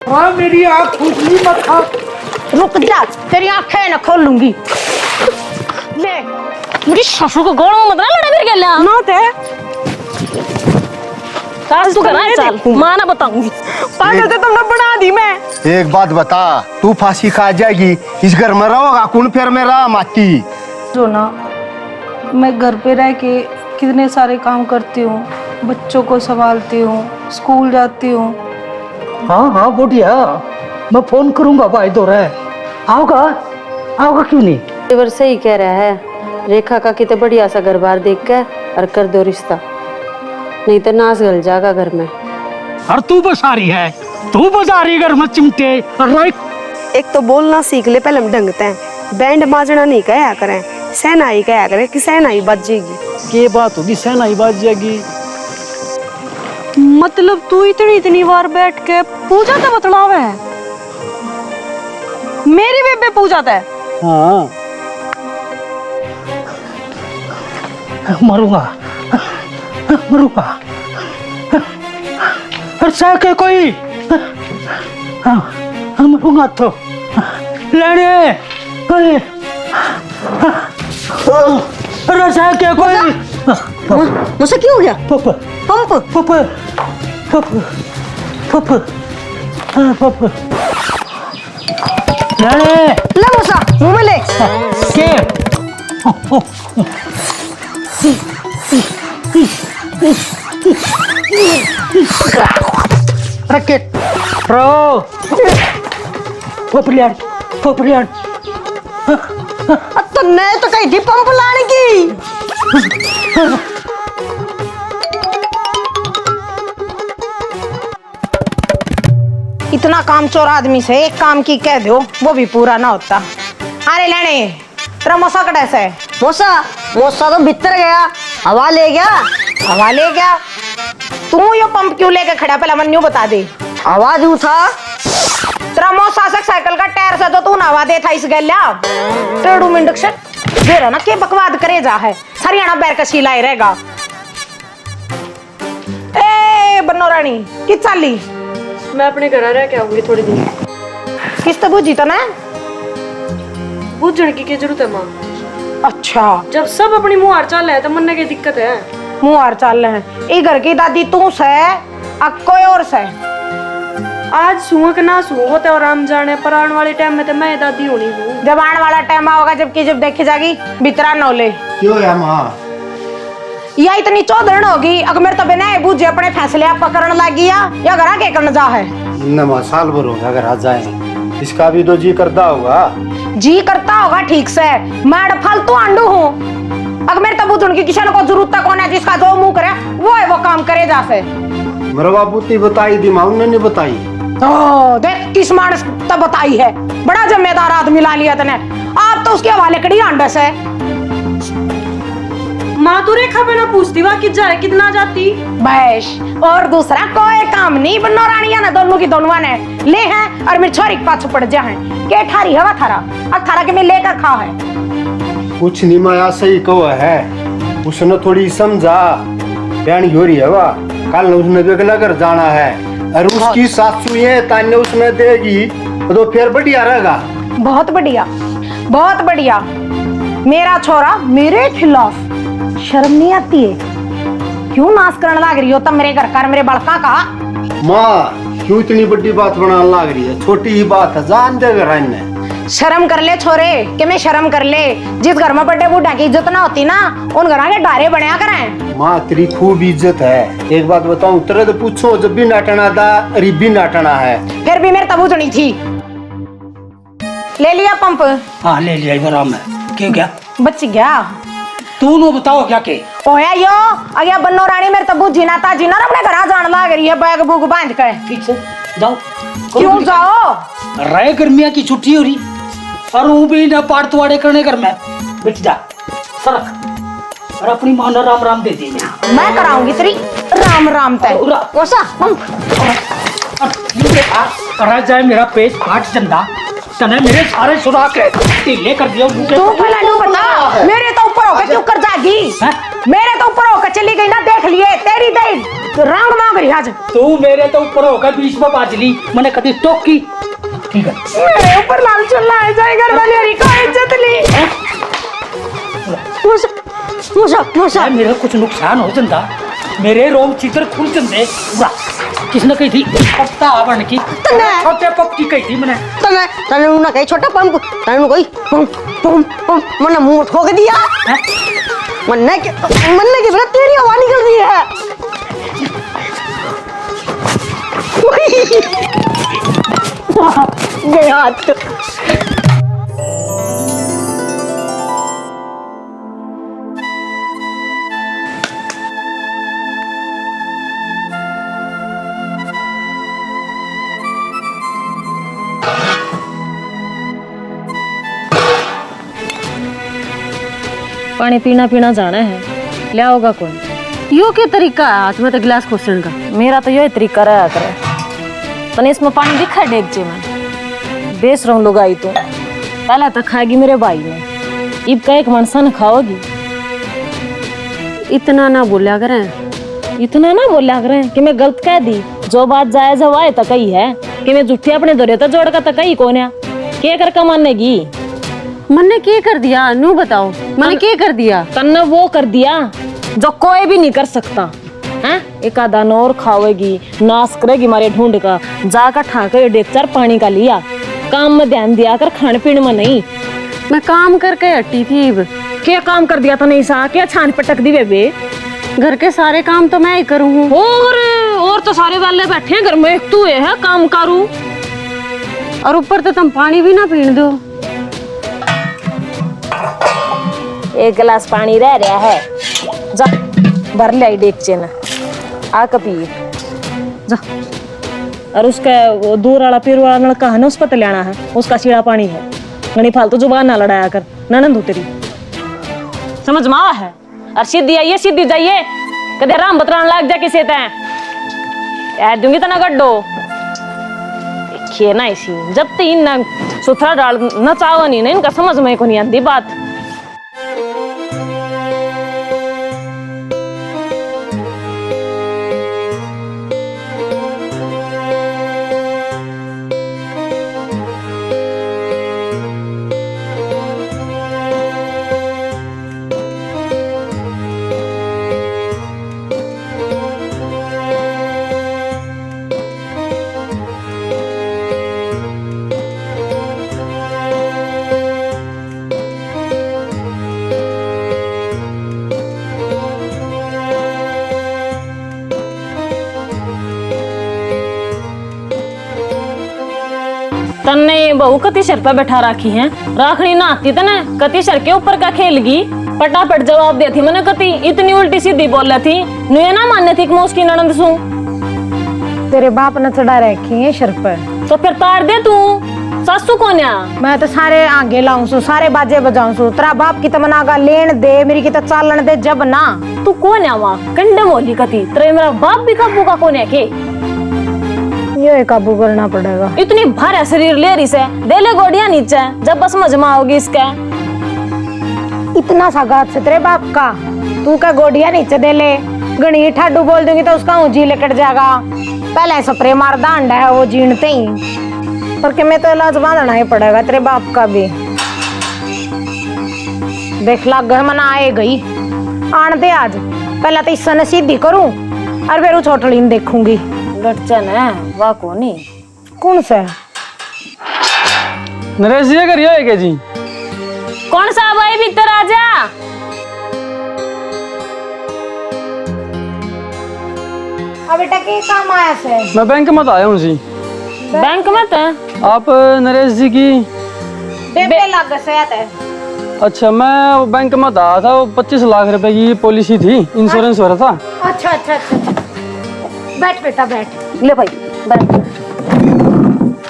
हाँ मेरी आँख खुजली मत खा। रुक जा, तेरी आंखें न खोलूंगी। ले मेरी ससुर को गोड़ मत ना लड़ा मेरे गेला ना ते सास तू करा चल मां ना बताऊंगी पागल से तुमने बना दी। मैं एक बात बता, तू फांसी खा जाएगी, इस घर में रहोगा कौन फिर मेरा माती। जो ना मैं घर पे रह के कितने सारे काम करती हूँ, बच्चों को संभालती हूँ, स्कूल जाती हूँ। हाँ हाँ बुढ़िया, मैं फोन करूंगा भाई दो रहे आओगा आओगा क्यों नहीं। देवर सही कह रहा है, रेखा का कितने बढ़िया सा घर बार देख के और कर दो रिश्ता, नहीं तो नाश गल जाएगा घर में। और तू बसा रही है, तू बजा रही घर में चिमटे। एक तो बोलना सीख ले पहले हम ढंगते हैं, बैंड बाजना नहीं कहा करें, सहनाई कहा करें कि सहनाई बजेगी। ये बात होगी सहनाई बाज जाएगी। मतलब तू इतनी बार बैठ के पूजा तो बतलावे है, मेरी बेबे पूजा है। हाँ मरूंगा मरूंगा अच्छा के कोई हाँ मरूंगा तो लेने रसा के कोई मुझसे क्यों हो गया? पप पंप पप पप पप हाँ पप लेने ले मुसा मुंह में ले। के रैकेट रो पोपलियान पोपलियान तो मैं तो कही थी पंप लाने की। इतना काम चोर आदमी से एक काम की कह दो वो भी पूरा ना होता। अरे लेने तेरा मोसा कड़ा से मोसा मोसा तो भीतर गया, हवा ले गया। हवा ले गया? तू यो पंप क्यों लेके खड़ा, पहले मन न्यू बता दे। आवाज उठा तेरा मोसा से साइकिल का टायर से तो तू हवा दे था इस गल्या टेढ़ू मिंडक से दे रहा ना के बकवाद करे जा है हरियाणा बैर का सिलाई रहेगा। ए बन्नो रानी कि चाली मैं अपने घर रह के आऊंगी थोड़ी दिन। किस्त बुझी तो ना बुझने की क्या जरूरत है माँ? अच्छा जब सब अपनी मुँह हार चाल है तो मन की दिक्कत है। मुँह हार चाल रहे हैं ये घर की दादी तू से अब कोई और से। आज सुहा के ना सुहा होते और हम जाने पर आने वाले टाइम में तो मैं दादी होनी हूँ। जब आने वाला टाइम होगा जब देखी जाएगी बितरा नौले क्यों है माँ? या इतनी चौधरण होगी अगर मेरे तो बिना बूझे अपने फैसले आप पकड़ने लगी या घर आके करने जा है। नमा साल भर होगा अगर आ जाए, इसका भी तो जी करता होगा। जी करता होगा ठीक से, मैं फालतू आंडू हूँ। अगर मेरे तो बूझ की किसी को जरूरत कौन है, जिसका जो मुंह करे वो है वो काम करे जा से। मेरा बाबू ती बताई दी माँ ने नहीं बताई। ओ देख किस मानस तब बताई है, बड़ा जिम्मेदार आदमी ला लिया तने। आप तो उसके हवाले कड़ी अंडे से। माँ तू रेखा पे ना पूछती वहाँ कित जाए कितना जाती बस और दूसरा कोई काम नहीं। बन्नो रानिया ने दोनों की दोनों ने ले हैं और मेरी छोरी के पाछू पड़ जा है के ठारी हवा थारा अब थारा के मैं लेकर खा है। कुछ नहीं माया सही कहो है, उसने थोड़ी समझा बयान हो रही है वाह, कल उसने अगला घर जाना है और उसकी सासू ये ताने उसने देगी तो फिर बढ़िया रहेगा। बहुत बढ़िया बहुत बढ़िया। मेरा छोरा मेरे खिलाफ शर्म नहीं आती है, क्यों नाश करने लग रही हो तब मेरे घर का मेरे बड़का का। माँ क्यों इतनी बड़ी बात बनाने लग रही है, छोटी ही बात है जान दे घर। शर्म कर ले छोरे कि मैं शर्म कर ले। जिस घर में बड़े बूढ़ा की इज्जत ना होती ना उन घर के डारे बनया करें। माँ तेरी खूब इज्जत है, एक बात बताऊं तेरे तो पूछो जब भी नाटना था रिबी नाटना है। फिर भी मेरे तबूज नहीं थी। ले लिया पंप? हाँ ले लिया आराम है। क्यों क्या बच गया? तू नो बताओ क्या के ओया यो अगया बन्नो रानी मेरे तबू जीना ता जीना अपने घर जान लग रही है बैग बुग बांध के। ठीक से जाओ। क्यों जाओ? रहे गर्मियाँ की छुट्टी हो रही और वो भी ना पार तुआड़े करने घर में बैठ जा सरक और अपनी मां ने राम राम दे दी। मैं कराऊंगी तेरी राम राम तय कोसा पंप करा जाए मेरा पेट फाट चंदा तने मेरे सारे सुरा के ढीले कर दिया। तू पहले नू बता मेरे तो ऊपर होकर क्यों कर जागी? मेरे तो ऊपर होकर चली गई ना, देख लिए तेरी देख रंग मांग रही आज। तू मेरे तो ऊपर होकर बीच में बाजली मैंने कभी टोकी। ठीक है मेरे ऊपर लाल चुल्ला है जाए घर वाली हरी का इज्जत ली। मुसा मेरा कुछ नुकसान हो जाता, मेरे रोम चित्र खुल जाते। किसने कही थी पत्ता बन की छोटे पप्पी कही थी मैंने। तने तने ना कही छोटा पंप तने कोई पंप पंप पंप मैंने मुंह ठोक दिया। मन्ने के बिना तेरी हवा निकल रही है। गया तो पानी पीना पीना जाना है, ले आओगा कौन? यो क्या तरीका है हाथ में तो गिलास खोसन का? मेरा तो यही तरीका रहा करे। तने इसमें पानी दिखा डेगचे में बेच रहा हूँ लोग आई तो पहले तो खाएगी मेरे भाई ने, इब का एक मनसन खाओगी। इतना ना बोला करें, इतना ना बोला करें कि मैं गलत कह दी। जो बात जायज है तो कही है कि मैं जुट्ठी अपने दौरे तो जोड़ का तो कही कौन है के कर कमानेगी। मैंने क्या कर दिया नू बताओ, मैंने क्या कर दिया? तन्ने वो कर दिया जो कोई भी नहीं कर सकता है। एक आधा और खावेगी, नाश करेगी मारे ढूंढ का, जाकर ठाकर डेक चार पानी का लिया। काम में ध्यान दिया कर, खान पीन में नहीं। मैं काम करके हटी थी। क्या काम कर दिया था नहीं सा? क्या छान पटक दी बेबे? घर के सारे काम तो मैं ही करूँ। और तो सारे वाले बैठे हैं घर में, एक तू है काम करूँ। और ऊपर तो तुम पानी भी ना पीने दो। एक गिलास पानी रह रहा है, जा भर ले डेकचे न आ पिए जा। और उसका वो दूर वाला पीर वाला लड़का है ना, उस पर तो लेना है, उसका सीधा पानी है। घनी फालतू जुबान ना लड़ाया कर, ननंद हो तेरी, समझ में आवा है? और सीधी आइए सीधी जाइए, कदे राम बतरान लाग जा किसे तैं यार दूंगी तना गड्ढो देखिए ना। इसी जब तक इन ना सुथरा डाल न चावा नहीं ना, इनका समझ में को नहीं आती बात। तन्ने बहू कति शर पे बैठा रखी है, राखनी ना आती तने कति शर के ऊपर का खेलगी। पटापट जवाब देती मैंने, कति इतनी उल्टी सीधी बोल रही थी। नुए ना मानने थी कि मैं उसकी ननंद सू। तेरे बाप ने चढ़ा रखी है शर पर, तो फिर तार दे तू। सासू कौन है? मैं तो सारे आगे लाऊं सु, सारे बाजे बजाऊं सु। तेरा बाप की तमन्ना का लेन दे, मेरी की तो चालन दे जब ना। तू कौन है वहाँ कंडम होली कति? तेरे मेरा बाप भी काबू का कौन है के? ये काबू करना पड़ेगा। इतनी भारी शरीर ले रही से, दे ले गोड़िया नीचे, जब बस मजमा होगी इसका। इतना सा गात से तेरे बाप का, तू का गोडिया नीचे दे ले। गणी ठाडू बोल दूंगी तो उसका ऊँची लेकर जाएगा। पहले स्प्रे मार दांड है वो जीणते ही, पर के मैं तो इलाज बांधना ही पड़ेगा तेरे बाप का भी। देख ला गह मना आए गई आन दे आज, पहले तो इसने सीधी करूं और फिर छोटली देखूंगी। लटचन है वाह कोनी कौन सा? नरेश जी करियो है जी? कौन सा भाई भीतर आजा। अब बेटा के काम आया से? मैं बैंक में तो आया हूँ जी। बैंक में तो आप नरेश जी की बेबे लग से है। अच्छा, मैं बैंक में तो आया था, वो 25 लाख रुपए की पॉलिसी थी, इंश्योरेंस हो रहा था। अच्छा अच्छा अच्छा, बैठ बेटा बैठ। ले भाई बैठ।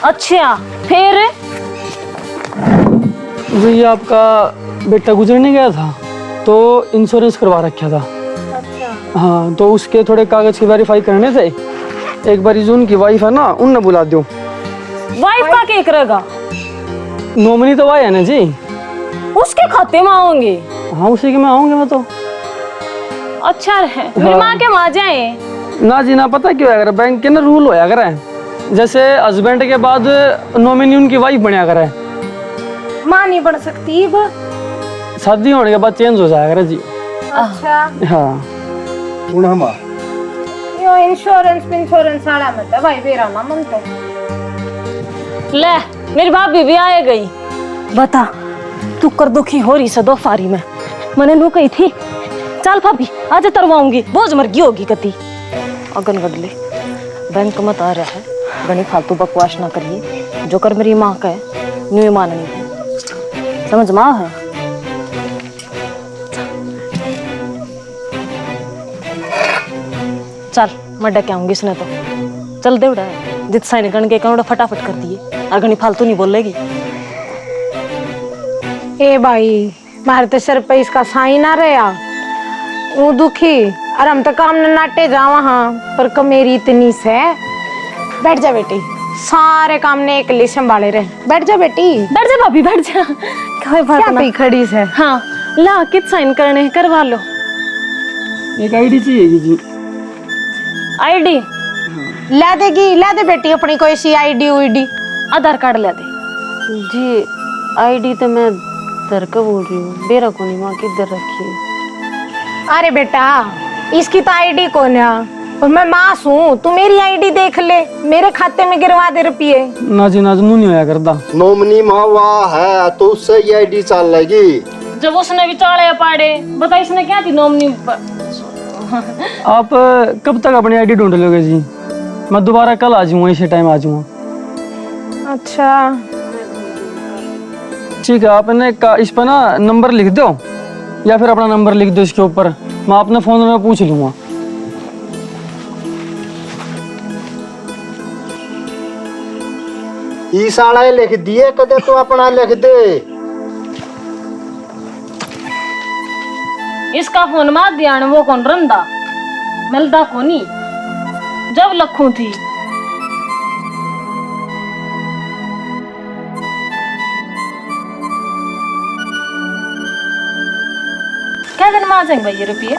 अच्छा फिर जी आपका बेटा गुजरने गया था तो इंश्योरेंस करवा रखा था। अच्छा हाँ, तो उसके थोड़े कागज की वेरीफाई करने थे। एक बार जो उनकी वाइफ है ना, उनने बुला दो। वाइफ का क्या करेगा? नॉमिनी तो वाई है ना जी, उसके खाते में आओगे? हाँ उसी के में आऊंगे मैं तो। अच्छा है, मेरी माँ के माँ जाए ना जी ना, पता क्यों है, बैंक के ना रूल होया करे, जैसे हस्बैंड के बाद नॉमिनी उनकी वाइफ बनया करे, माँ नहीं बन सकती वो। शादी होने के बाद चेंज हो जाया करे जी। अच्छा, हाँ यो इंश्योरेंस वाला मत है भाई, मेरा ना मन तो। ले मेरी भाभी भी आए गई। बता तू कर दुखी हो रही से दोफारी में, मैंने नु कही थी चल भाभी आज तरवाऊंगी, बोझ मरगी होगी कती। अगन गडले बैंक मत आ रहा है, घनी फालतू बकवास ना करिए, जो कर मेरी माँ का है न्यू माननी है, समझ माँ है। चल मैं डके आऊंगी इसने तो, चल दे उड़ा जित साइन गण के कौन फटाफट कर दिए और घनी फालतू नहीं बोलेगी। ए भाई मारे तो सर पे इसका साइन आ रहा, वो दुखी और हम तो काम न नाटे जावा। हाँ पर कमेरी इतनी से, बैठ जा बेटी, सारे काम ने एक लिए संभाले रहे। बैठ जा बेटी, बैठ जा भाभी बैठ जा, कोई बात क्या ना। पी खड़ी से। हाँ ला कित साइन करने हैं करवा लो। एक आईडी चाहिए जी। आईडी ला देगी, ला दे बेटी अपनी कोई सी आईडी उईडी। आधार कार्ड ले दे। जी आईडी तो मैं दर का बोल रही हूँ, बेरा को नहीं माँ किधर रखी है। अरे बेटा इसकी तो आईडी कौन है, और मैं माँ हूँ, तू मेरी आईडी देख ले, मेरे खाते में गिरवा दे रुपये। ना जी ना, नहीं होया करता। नॉमिनी मावा है तो उससे ये आईडी चल लेगी। जब उसने विचारे पाड़े बता, इसने क्या थी नॉमिनी। आप कब तक अपनी आईडी ढूंढ लोगे जी? मैं दोबारा कल आ जाऊंगा, इसी टाइम आ जाऊंगा। अच्छा ठीक है, आपने इस पर ना नंबर लिख दो, या फिर अपना नंबर लिख दो इसके ऊपर, मैं अपने फोन में पूछ लूंगा। ई साला लिख दिए कदे तो अपना लिख दे। इसका फोन मार दिया न, वो कौन रंदा मिलदा कोनी जब लखू थी। क्या दिन में आ जाएंगे भाई ये रुपये?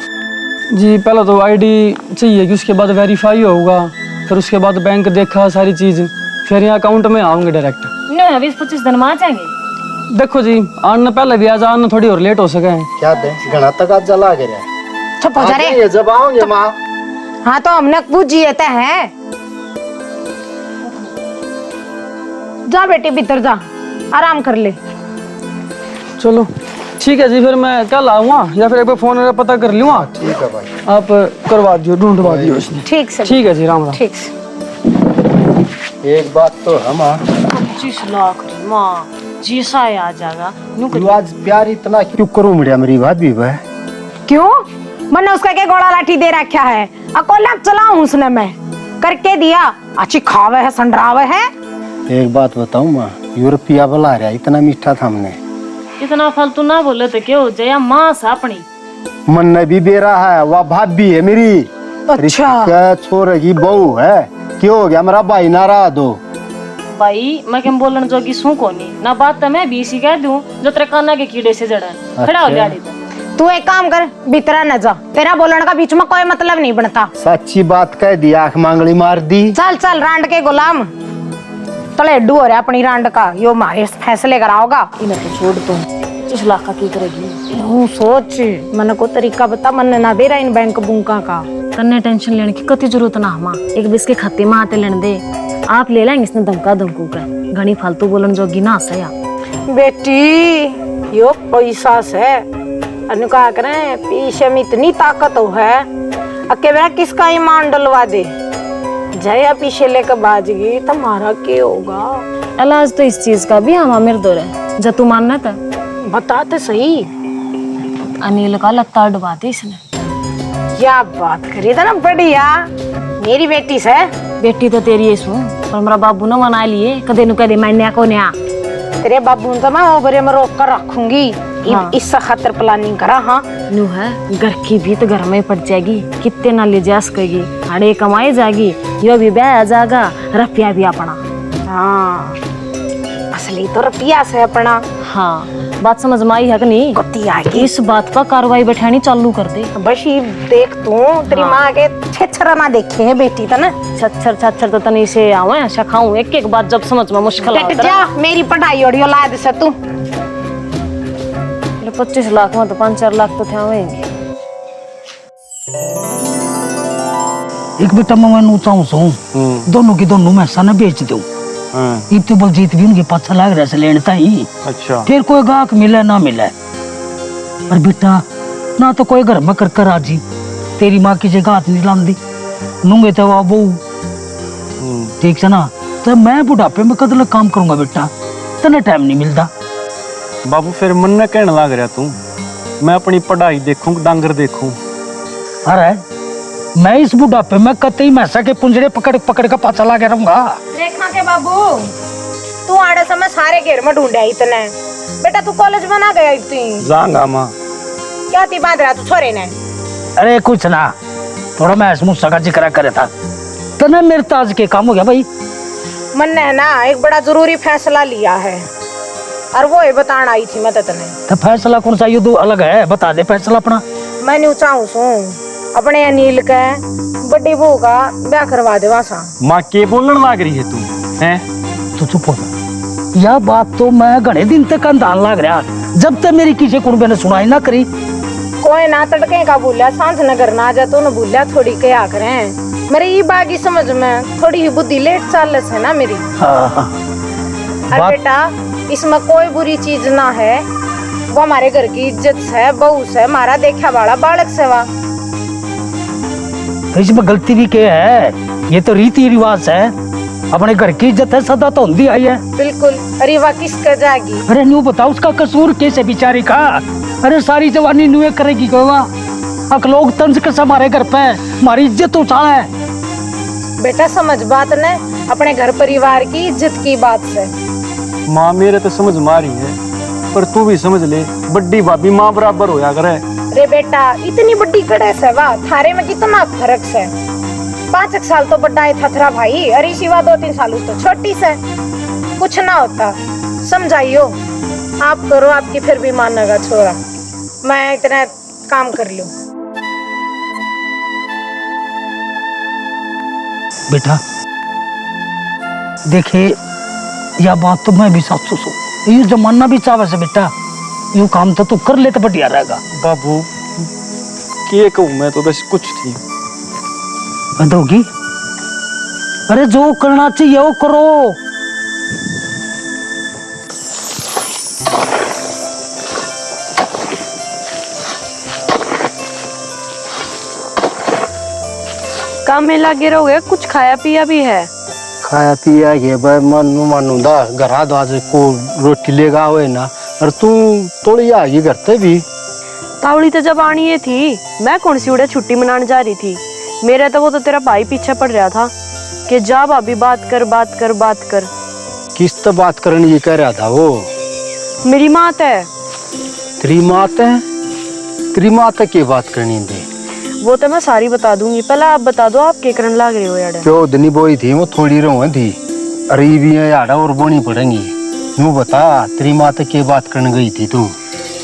जी पहले तो आईडी चाहिए कि उसके बाद वेरीफाई होगा, फिर उसके बाद बैंक देखा सारी चीज, फिर यहाँ अकाउंट में आऊंगे डायरेक्ट। नहीं 20-25 दिन में आ जाएंगे। देखो जी आने पहले भी आज आना थोड़ी और लेट हो सके। क्या दे घना तक आज जला के रहा। चुप हो जा रे। ये जब आओगे माँ। हाँ तो हमने पूछी है जा बेटी भीतर जा, आराम कर ले। चलो ठीक है जी, फिर मैं कल आऊंगा या फिर एक बार फोन में पता कर लूंगा। ठीक है भाई, आप करवा दियो, ढूंढवा दियो उसने। ठीक से ठीक है जी, राम राम। ठीक से। एक बात तो हम 25 लाख री माँ जी सा आ जाएगा। तू आज प्यार इतना क्यों करूं मेरा मेरी बात भी है। क्यों मैंने उसका क्या गोला लाठी दे रखा है, अकोला चलाऊं उसने मैं करके दिया, अच्छी खावे है संडरावे है। एक बात बताऊं माँ, यूरोपिया बुला रहा इतना मीठा था हमने। इतना फालतू ना बोले तो क्या हो जाए, माँ से अपनी मन ने भी बेरा है, वह भाभी है मेरी। अच्छा छोरे की बहू है, क्यों हो गया मेरा भाई नाराज दो। भाई मैं क्या बोलन जोगी सू को नहीं ना, बात तो मैं भी इसी कह दूं जो तेरे काना के कीड़े से जड़ा खड़ा हो जाड़ी। तू एक काम कर, भीतर न जा, तेरा बोलने का बीच में कोई मतलब नहीं बनता। सच्ची बात कह दी, आंख मांगली मार दी। चल चल रांड के गुलाम, तले अड्डू हो रहा अपनी रांड का, यो मारे फैसले कराओगा। इन्हें तो छोड़ दो, 25 लाख का की करेगी। हूँ सोच मन को तरीका बता, मन ना दे रहा इन बैंक बुंका का। तन्ने टेंशन लेने की कति जरूरत ना हमा, एक बिस के खाते में आते लेने दे, आप ले लेंगे इसने धमका धमकू का, घनी फालतू बोलन जोगी ना सया। बेटी यो पैसा से अनु कहा करें, पीछे में इतनी ताकत हो है, अकेले किसका ईमान डलवा दे, जया पीछे लेकर बाजगी तुम्हारा क्या होगा। इलाज तो इस चीज का भी हमा मेरे दो है, जब तू मानना था बताते सही। अनिल का लत्ता डुबा दे इसने। क्या बात करी था ना बढ़िया, मेरी बेटी से। बेटी तो तेरी है सू, पर मेरा बाबू ना मना लिए, कदे नु कदे मैंने को न्या। तेरे बाबू तो मैं ओबरे में रोक कर रखूंगी। हाँ। इस खातर प्लानिंग करा। हाँ नू है घर की भी तो घर में पड़ जाएगी, कितने ना ले जा सकेगी, हड़े कमाई जाएगी, यो भी ब्याह आ जाएगा, रुपया भी अपना। हाँ असली तो रुपया से अपना। हाँ बात समझ में आई है कि नहीं? गति आ गई। इस बात पर कार्रवाई बैठानी चालू कर दे। बस ये देख तू तेरी माँ के छेछरा ना देखे है बेटी था ना। छच्छर छच्छर तो तनी से आवे शखाऊं एक एक बात जब समझ में मुश्किल बेटा आता जा मेरी पढ़ाई ओडियो ला दे से तू। 25 लाख में तो 5-4 लाख तो थे आवेंगे। एक बेटा मैं नूचाऊं सो दोनों की दोनों मैं सन बेच दूं। इतने बलजीत भी उनके पाछा लाग रहा से लेने ही। अच्छा फिर कोई गाहक मिले ना मिले पर बेटा ना तो कोई घर में कर राजी। तेरी माँ की जगह हाथ नहीं लांदी नूंगे तो वो बहू ठीक से ना। तो मैं बुढ़ापे में कदल काम करूंगा बेटा तने टाइम नहीं मिलता। बाबू फिर मन ने कहने लग रहा तू मैं अपनी पढ़ाई देखूं डांगर देखूं। अरे मैं इस बुढ़ापे में कतई मैसा के पुंजड़े पकड़ पकड़ का पाछा लगा रहूंगा। रेखा के बाबू तू आड़े समय सारे घेर में ढूंढे इतने। बेटा तू कॉलेज बना गया इतनी जाऊंगा माँ। क्या थी बांध रहा तू छोरे ने? अरे कुछ ना थोड़ा मैं मुस्सा का जिक्र करे था तने मेरे ताज के काम हो गया भाई। मन ने ना एक बड़ा जरूरी फैसला लिया है और वो ही बताना आई थी मैं तने। तो फैसला कौन सा ये दो अलग है बता दे फैसला अपना। मैं न्यू चाहूँ सू अपने अनिल के बड़ी बहू का ब्याह करवा दे वहां। माँ के बोलने लग रही है तू हैं? तू चुप हो जा। यह बात तो मैं घने दिन तक अंधान लग रहा जब तक मेरी किसी कुड़बे ने सुनाई ना करी। कोई ना तड़के का बोलिया सांझ नगर ना जा तो न बोलिया थोड़ी क्या करें मेरी ये बागी समझ में थोड़ी ही बुद्धि लेट चाल है ना मेरी। और बेटा इसमें कोई बुरी चीज ना है वो हमारे घर की इज्जत है बहू से हमारा देखा वाला बालक से वा। तो इसमें गलती भी क्या है? ये तो रीति रिवाज है अपने घर की इज्जत है सदा तो होती आई है। बिल्कुल। अरे वाह किसका जागी? अरे न्यू बताओ उसका कसूर कैसे बेचारी का? अरे सारी जवानी न्यू करेगी अक लोग तंज के हमारे घर पे हमारी इज्जत उठा है। बेटा समझ बात ने अपने घर परिवार की इज्जत की बात से। माँ मेरे तो समझ में आ रही है पर तू भी समझ ले बड्डी भाभी माँ बराबर होया करे। अरे बेटा इतनी बड़ी कड़स है वाह थारे में कितना फर्क है। 5 साल तो बड़ा है थथरा भाई अरे सिवा 2-3 साल तो छोटी से कुछ ना होता समझाइयो। आप करो आपकी फिर भी मानेगा छोरा मैं इतना काम कर लूं। बेटा देखे यह बात तो मैं भी सासू सू ये जमाना भी चाहे से बेटा यू काम तो तू कर ले तो बढ़िया रहेगा। बाबू के कहूँ मैं तो बस कुछ थी होगी। अरे जो करना चाहिए वो करो। काम में लगे रहोगे कुछ खाया पिया भी है? खाया पिया ये भाई मानू दा घरा दाज को रोटी लेगा हुए ना और तू थोड़ी आगे करते भी। तावड़ी तो जब आनी ये थी मैं कौन सी उड़े छुट्टी मनाने जा रही थी। मेरा तो वो तो तेरा भाई पीछे पड़ रहा था कि जा भाभी बात कर बात कर बात कर। किस तो बात करने ये कह रहा था वो? मेरी मात है। तेरी मात है? तेरी मात की बात करनी दे वो तो मैं सारी बता दूंगी पहले आप बता दो आप के करने लग रहे हो यार। जो दनी बोई थी वो थोड़ी रोए थी अरे भी यार और बोनी पड़ेंगी। यूँ बता तेरी मात की बात करने गई थी तू?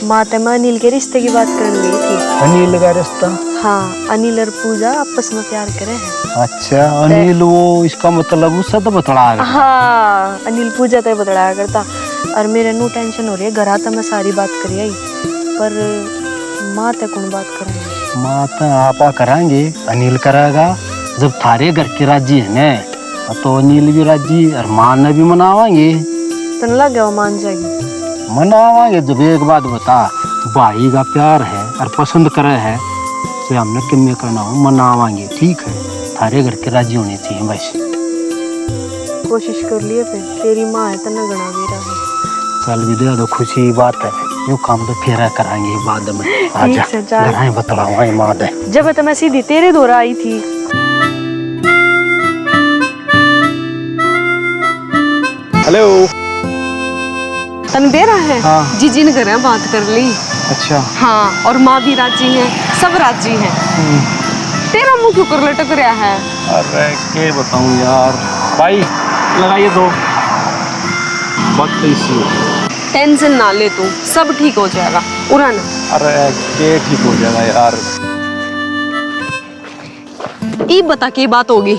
मात मैं अनिल के रिश्ते की बात करने गई थी। अनिल का रिश्ता? हाँ अनिल और पूजा आपस में प्यार करे हैं। अच्छा अनिल वो इसका मतलब उससे तो बतला। हाँ अनिल पूजा तो बतलाया करता और मेरे नु टेंशन हो रही है घर आता मैं सारी बात करी आई पर माँ तक कौन बात करेंगे? माँ तो आपा कराएंगे अनिल कराएगा जब थारे घर के राजी है ना तो अनिल भी राजी और माँ ने भी मनावाएंगे। तो लग गया वो मान जाएगी। मनावाएंगे जब एक बात बता भाई का प्यार है और पसंद करे है तो हमने किम्मे करना हो मनावाएंगे ठीक है। थारे घर के राजी होने चाहिए बस। कोशिश कर लिए फिर तेरी माँ है तो न गणा भी रहा। चल भी दे दो खुशी की बात है यू काम तो फेरा कराएंगे बाद में। आजा घर बतलावा माँ दे। जब तो मैं सीधी तेरे दौरा आई थी। हेलो तन दे रहा है? हाँ। जीजी ने घर बात कर ली। अच्छा हाँ और माँ भी राजी है सब राजी हैं। तेरा मुंह क्यों कर लटक रहा है? अरे क्या बताऊं यार भाई लगाइए दो बात तो इसी टेंशन ना ले तू, सब ठीक हो जाएगा। उड़ान अरे ये ठीक हो जाएगा यार। ई बता के बात होगी।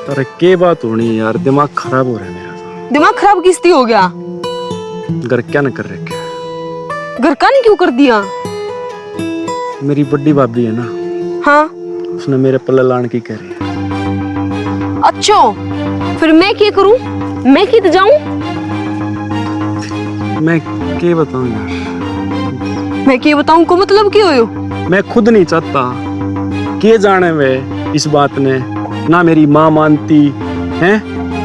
अरे के बात होनी है यार, दिमाग खराब हो रहा है मेरा। दिमाग खराब किसती हो गया? घर क्या न कर रखे। घर का नहीं क्यों कर दिया? मेरी बड़ी भाभी है ना, हाँ उसने मेरे पल्ले लाने की कह रही है। अच्छा, फिर मैं क्या करूं? मैं कित जाऊं? मैं क्या बताऊं यार, मैं क्या बताऊं को मतलब क्या हो? मैं खुद नहीं चाहता। के जाने वे इस बात ने, ना मेरी माँ मानती है,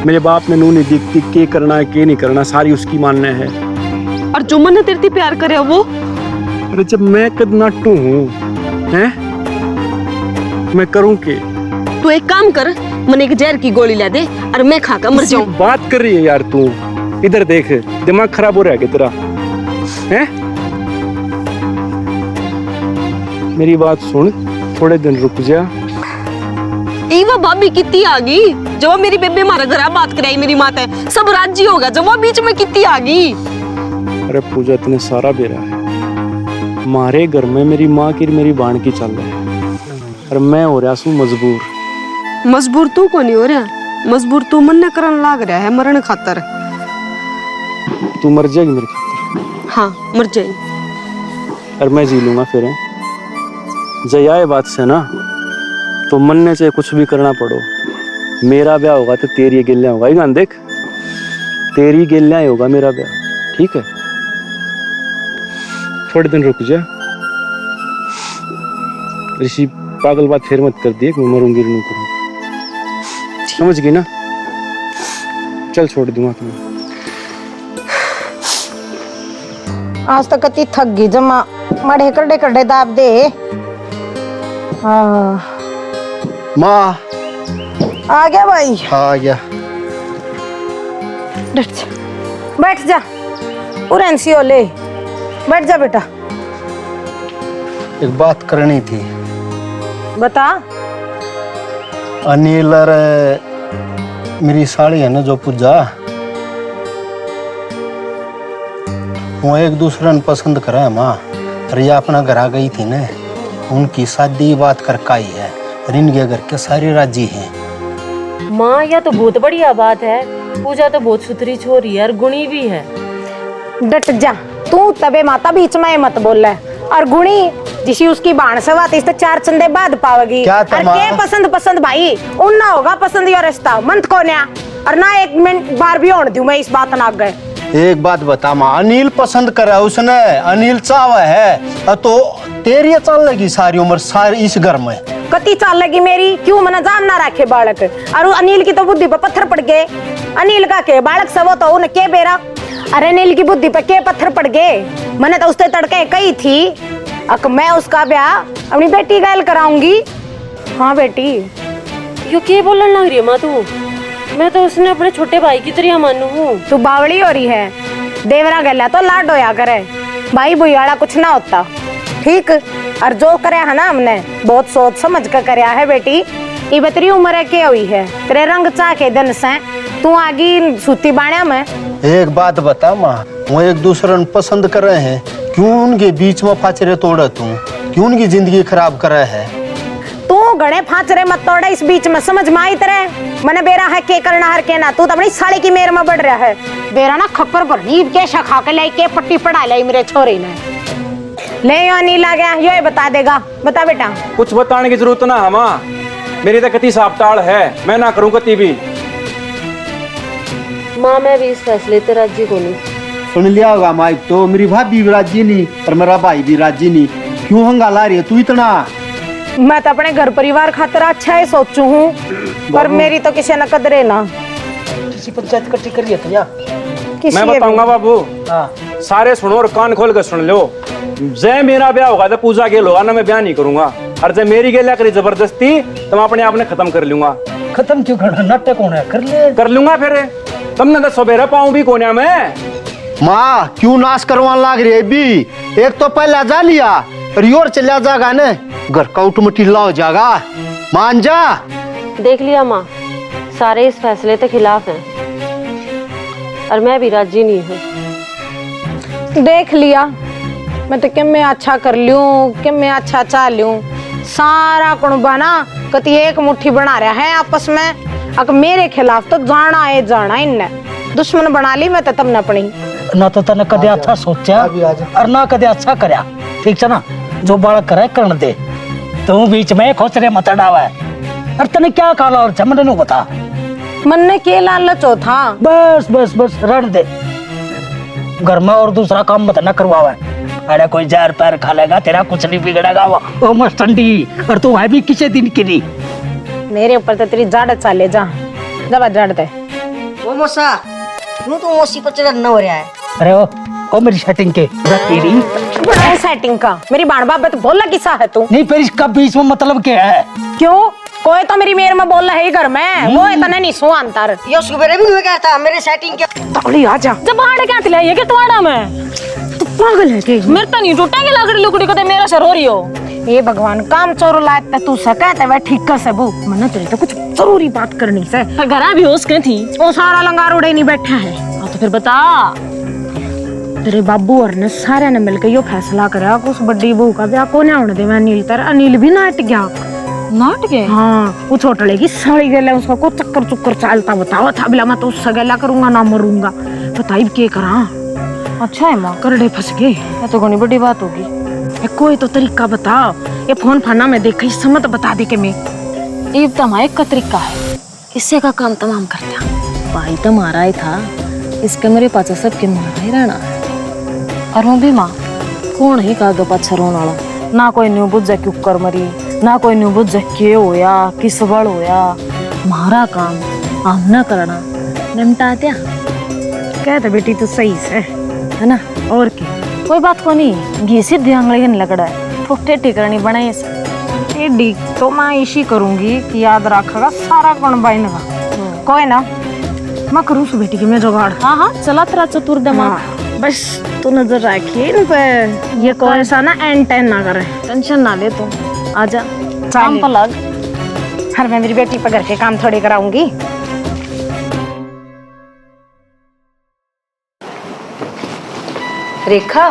मेरे बाप ने नू नहीं दिखती के करना है के नहीं करना, सारी उसकी मानने है। और जो मन तेरे से प्यार करे वो? अरे जब मैं कद नाटू हूँ हैं, मैं करूँ के? तू एक काम कर, मन एक जहर की गोली ला दे और मैं खाकर मर जाऊं। बात कर रही है यार तू? इधर देख, दिमाग खराब हो रहा है क्या तेरा? हैं? मेरी बात सुन, थोड़े दिन रुक जा। वो भाभी कितनी आ गई जब वो मेरी बेबे हमारे घर बात कराई, मेरी माता है सब राजी होगा जब वो बीच में कितनी आ गई। अरे पूजा, इतने सारा बेरा है हमारे घर में, मेरी माँ की मेरी बाण की चल रहा है और मैं हो रहा हूँ मजबूर। मजबूर तू को नहीं हो रहा, मजबूर तू मन करन लाग रहा है मरण खातर। तू मर जाएगी मेरे खातिर? हाँ मर जाएगी। और मैं जी लूंगा फिर। जया ये बात से ना, तो मनने से कुछ भी करना पड़ो, मेरा ब्याह होगा तो तेरी गिल्लियां होगा। ये देख, तेरी गिल्लियां ही होगा मेरा ब्याह, ठीक है? थोड़े दिन रुक जा। ऋषि पागल बात फिर मत कर दिए कि मैं मरूंगी नहीं करूंगी, समझ गई ना? चल छोड़ दूंगा तुम्हें। आज तक कति थक गई जमा, मड़े कड़े कड़े दाब दे। हाँ माँ आ गया भाई। आ गया। बैठ जा, उरेंसी हो ले, बैठ जा बेटा। एक बात करनी थी। बता। अनिल और मेरी साड़ी है ना जो पूजा, वो एक दूसरे ने पसंद करा है माँ। रिया अपना घर आ गई थी ना, उनकी शादी बात कर काई है, इनके घर के सारी राजी हैं। माँ यह तो बहुत बढ़िया बात है, पूजा तो बहुत सुथरी छोरी है और गुणी भी है। डट जा तू, तबे माता बीच में मत बोल है। और गुणी जिसी उसकी बाण से बात इस तो 4 चंदे बाद पावेगी। क्या और के पसंद भाई उन ना होगा पसंद या रिश्ता मंत को न्या, और ना एक मिनट बार भी होने दूं मैं इस बात ना गए। एक बात बता माँ, अनिल पसंद करा उसने, अनिल चावा है तो तेरी चल लगी सारी उम्र सारी इस घर में। कति चाल लगी मेरी, क्यों मना जान ना रखे बालक। और अनिल की तो बुद्धि पे पत्थर पड़ गए। अनिल का के बालक सब तो उन्हें के बेरा। अरे अनिल की बुद्धि पे के पत्थर पड़ गए, मैंने तो उससे तड़के कही थी अक मैं उसका ब्याह अपनी बेटी गैल कराऊंगी। हाँ बेटी। यो के बोलने लग रही है माँ तू? मैं तो उसने अपने छोटे भाई की तरह मानू हूँ। तू बावड़ी हो रही है, देवरा गला तो लाड होया करे, भाई बुआड़ा कुछ ना होता, ठीक? और जो करे है ना हमने बहुत सोच समझ कर करया है बेटी। ये बतरी उम्र के हुई है, तेरे रंग चाह के दिन से तू आगी सूती बाण्या में। एक बात बता माँ, वो एक दूसरे ने पसंद कर रहे हैं, क्यों उनके बीच में फाचरे तोड़ा तू? क्यों उनकी जिंदगी खराब कर रहा है? तू गणे फाचरे मत तोड़े इस बीच में, समझ में आई तेरे? मने बेरा है के करना हर के ना, तू तो अपनी साड़ी की मेर में बढ़ रहा है। बेरा ना खप्पर पर नींद के शखा के लाई के पट्टी पढ़ा लाई मेरे छोरी ने। ले यो नीला गया, यो बता देगा। बता बेटा। कुछ बताने की जरूरत ना है माँ, मेरी तो कति सापताड़ है, मैं ना करूँ कति भी। माँ मैं भी इस फैसले से राजी को नहीं। सुन लिया होगा माइक, तो मेरी भाभी भी राजी नहीं और मेरा भाई भी राजी नहीं, क्यों हंगाला रही है तू इतना? मैं तो अपने घर परिवार खातिर अच्छा ही सोचू हूँ, पर मेरी तो किसी न कदरे ना। किसी पंचायत इकट्ठी कर लिया था या? मैं बताऊंगा बाबू, सारे सुनो और कान खोल कर सुन लो। जय मेरा ब्याह होगा तो पूजा गेल होगा ना, मैं ब्याह नहीं करूंगा। और जब मेरी गेलिया करी जबरदस्ती तो मैं अपने आप ने खत्म कर लूंगा। खत्म क्यों करना? नाटक होना है, कर लूंगा फिर। तुमने तो सवेरा पाऊं भी कोने में। माँ क्यों नाश करवाने लग रही है भी? एक तो पहले जा लिया और योर चला जाएगा ना, घर का उठमटी लाओ जाएगा, मान जा। देख लिया माँ, सारे इस फैसले के खिलाफ हैं और मैं भी राजी नहीं हूँ। देख लिया मैं तो कि मैं अच्छा कर लूं कि मैं अच्छा चाह लूं। सारा कुणबा ना कति एक मुट्ठी बना रहा है आपस में। अगर मेरे खिलाफ तो जाना है जाना इनने दुश्मन बना ली मैं तो तब न अपनी। ना तो तने कदे अच्छा सोचा और ना कदे अच्छा करया। ठीक है ना, जो बालक करे करने दे। तू बीच में खोचरे मत डावा है। और तने क्या काला और चमड़े नु बता। मन ने के लालचो था। बस बस बस रहने दे। घर में और दूसरा काम मत न करवावे। अरे कोई जहर पैर खा लेगा तेरा कुछ नहीं बिगड़ेगा। वो मस्त ठंडी और तू है भी किसी दिन की नहीं। मेरे ऊपर तो तेरी जाड़ चाले जा जब जाड़ दे। वो मोसा नु तो मोसी पर चढ़ना हो रहा है। अरे ओ मेरी सेटिंग के तेरी बड़ा सेटिंग का मेरी बाण बाबत बोला किसा है तू। नहीं फिर इसका बीच में मतलब क्या है? क्यों कोई तो मेरी मेर में बोल रहा है घर में वो इतना नहीं सो अंतर। ये उसको मेरे भी क्या था मेरे सेटिंग के तौली आ जा। जब बाहर क्या तिला ये के तुम्हारा मैं तू पागल है के? मेरे तो नहीं टूटेंगे लकड़ी लुकड़ी को तो मेरा सर हो रही हो। ये भगवान काम चोर लायक तू सकते वह ठीक से बू मना तेरी तो कुछ जरूरी बात करनी से। घरा भी होश के थी वो सारा लंगार उड़े नहीं बैठा है। हाँ तो फिर बता। तेरे बाबू और ने सारे ने मिलकर यो फैसला करा कि उस बड़ी बहू का ब्याह को ना होने दे। मैं अनिल तर अनिल भी नाट गया। नाट गए? हाँ वो छोटले की साड़ी गले उसका को चक्कर चुक्कर चालता बताओ था बिला मैं तो उससे गला करूंगा ना मरूंगा। बताइए क्या करा। अच्छा है माँ करड़े फंस गए। ये तो घनी बड़ी बात होगी। कोई तो तरीका बताओ। ये फोन फाना में देखा इस समय तो बता दे के मैं ये तमाम का तरीका है इससे का काम तमाम करता। भाई तो मारा ही था इसके मेरे पास सबके मारा ही रहना है। और वो भी माँ कौन ही का पाछा रोन वाला ना कोई न्यू बुझे क्यों कर मरी ना कोई न्यू बुझे के होया किस बड़ होया। मारा काम हम ना करना निमटा दिया। कहते बेटी तो सही से है ना। और क्या कोई बात को नहीं घी सीधी आंगली नहीं लगड़ा है फुकटे टिकरनी बनाई से। ये डी तो मैं इसी करूंगी कि याद रखेगा सारा कौन बाइन का। कोई ना मैं करूँ सु बेटी की मैं जुगाड़। हाँ हाँ चला तेरा चतुर दिमाग। बस तू नजर रखिए इन पे ये कोई सा ना एंटेन ना करे। टेंशन ना ले तू आजा काम पर लग। हर मैं मेरी बेटी पर घर के काम थोड़ी कराऊंगी। रेखा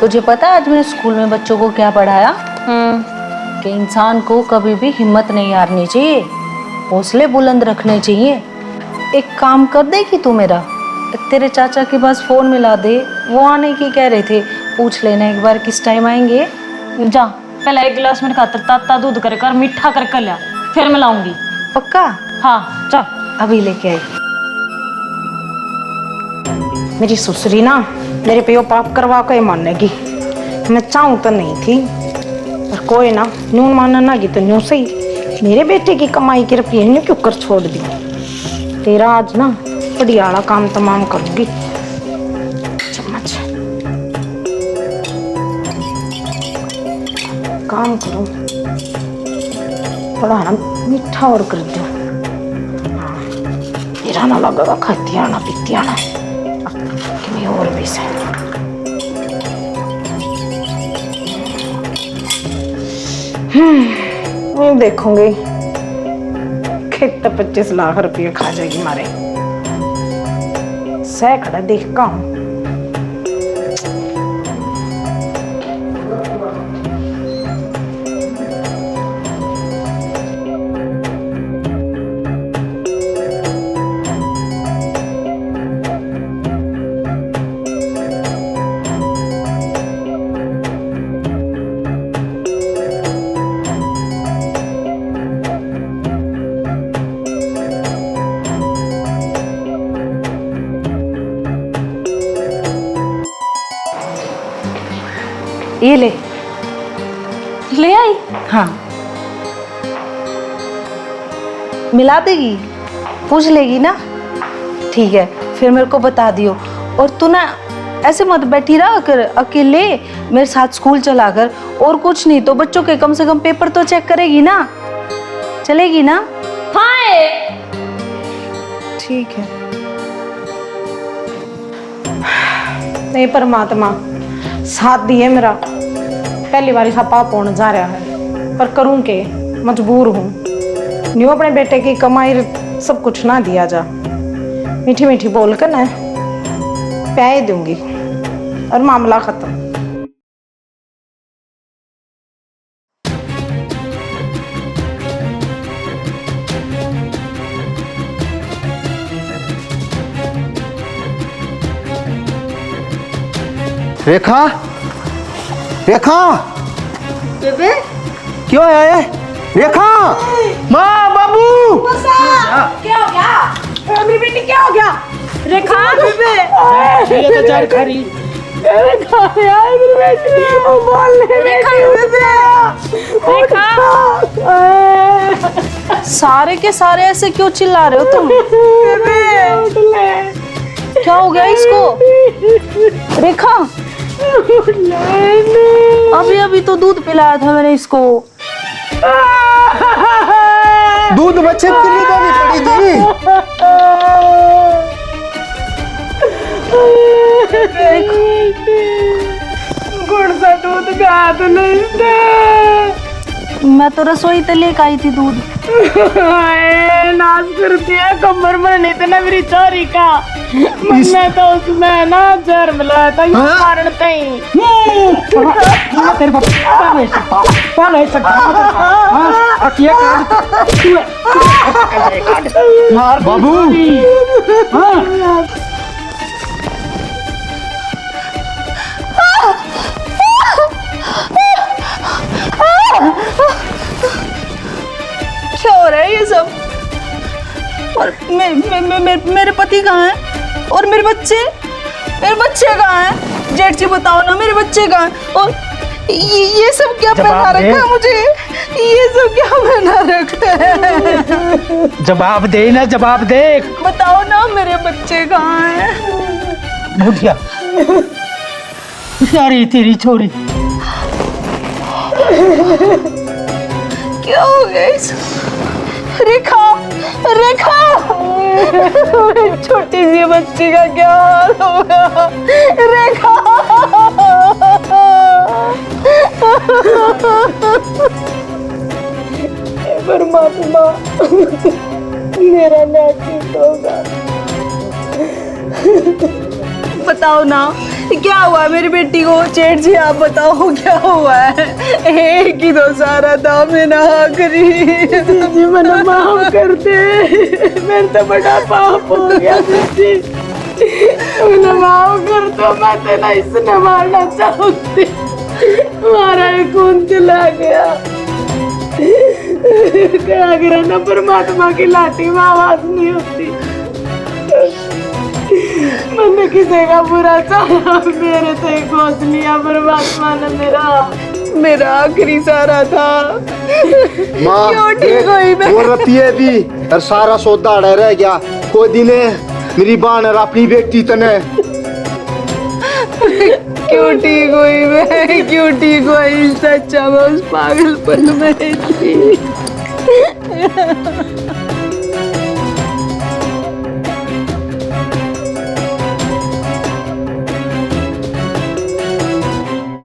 तुझे पता आज मैंने स्कूल में बच्चों को क्या पढ़ाया? कि इंसान को कभी भी हिम्मत नहीं हारनी चाहिए, हौसले बुलंद रखने चाहिए। एक काम कर देगी तू मेरा, तेरे चाचा के पास फोन मिला दे, वो आने की कह रहे थे, पूछ लेना एक बार किस टाइम आएंगे। जा पहले एक गिलास मेरे खातर ताता दूध कर मीठा कर लिया फिर मैं लाऊंगी। पक्का? हाँ चल अभी लेके आई। मेरी ससुरी ना मेरे पे वो पाप करवा के मानेगी। मैं चाहूँ तो नहीं थी पर कोई ना न्यून मानना ना की तो न्यू सही। मेरे बेटे की कमाई के रुपये ने क्यों कर छोड़ दी। तेरा आज ना बढ़िया वाला काम तमाम करूंगी। चम्मच काम करो थोड़ा ना मीठा और कर दो। तेरा ना लगेगा खाती आना पीती आना और भी से। देखूंगी खेत 25 लाख रुपये खा जाएगी मारे सैकड़ा देख का हूं। ये ले आई। हाँ मिला देगी, पूछ लेगी ना। ठीक है फिर मेरे को बता दियो। और तू ना ऐसे मत बैठी रहा कर अकेले, मेरे साथ स्कूल चला कर। और कुछ नहीं तो बच्चों के कम से कम पेपर तो चेक करेगी ना, चलेगी ना? हाँ ठीक है। नहीं परमात्मा साथ दिए मेरा। पहली बार ऐसा पाप होने जा रहा है पर करूं के मजबूर हूं। न्यू अपने बेटे की कमाई सब कुछ ना दिया जा। मीठी मीठी बोल कर ना प्याए दूंगी और मामला खत्म। रेखा, रेखा, बेबे क्यों आया है? रेखा, माँ, बाबू, क्या हो गया मेरी बेटी, क्या हो गया? रेखा बेबे ये तो जार खरी। रेखा यार मेरी बेटी वो बोल रेखा रेखा सारे के सारे ऐसे क्यों चिल्ला रहे हो तुम? क्या हो गया इसको? रेखा, अभी अभी तो दूध पिलाया था मैंने इसको। दूध बच्चे के लिए देनी पड़ी थी। गुड़ सा दूध गा तो नहीं मैं तो रसोई ते लेके आई थी दूध। नाच करती है कमर में नहीं तो ना मेरी चोरी का मैं तो उसमें ना जहर मिलाया था ये कारण तई तेरे पापा नहीं सकता। हाँ, अकिया मार बाबू, हाँ। क्या हो रहा है ये सब? और मेरे पति कहाँ हैं? और मेरे बच्चे कहाँ हैं? जेठ जी बताओ ना, मेरे बच्चे कहाँ हैं? और ये सब क्या पहना रखा है मुझे? ये सब क्या पहना रखा है? जवाब दे ना, जवाब दे। बताओ ना मेरे बच्चे कहाँ हैं? भूतिया सारी तेरी छोरी। क्या हो गया इस? रेखा, रेखा, छोटी सी बच्ची का क्या हाल होगा? रेखा, परमात्मा मेरा नेतृत्व होगा। बताओ ना क्या हुआ मेरी बेटी को? जेठ जी आप बताओ क्या हुआ है? एक ही तो सारा था, मैं ना करी जी मैंने माफ कर दे मेरे तो बड़ा पाप हो गया जी मैंने माफ कर दो मैं तो ना इसने मारना चाहती हमारा खून चला गया क्या करें ना परमात्मा की लाठी में आवाज नहीं होती मैंने किसी का बुरा चाहा मेरे से खोज लिया परमात्मा ने मेरा आखिरी सारा था माँ, क्यों ठीक हुई मैं? वो रतिये भी और सारा सौदा रह गया। कोई दिने मेरी बान और अपनी बेटी तने क्यों ठीक हुई मैं? क्यों ठीक हुई? सच्चा मैं उस पागलपन में थी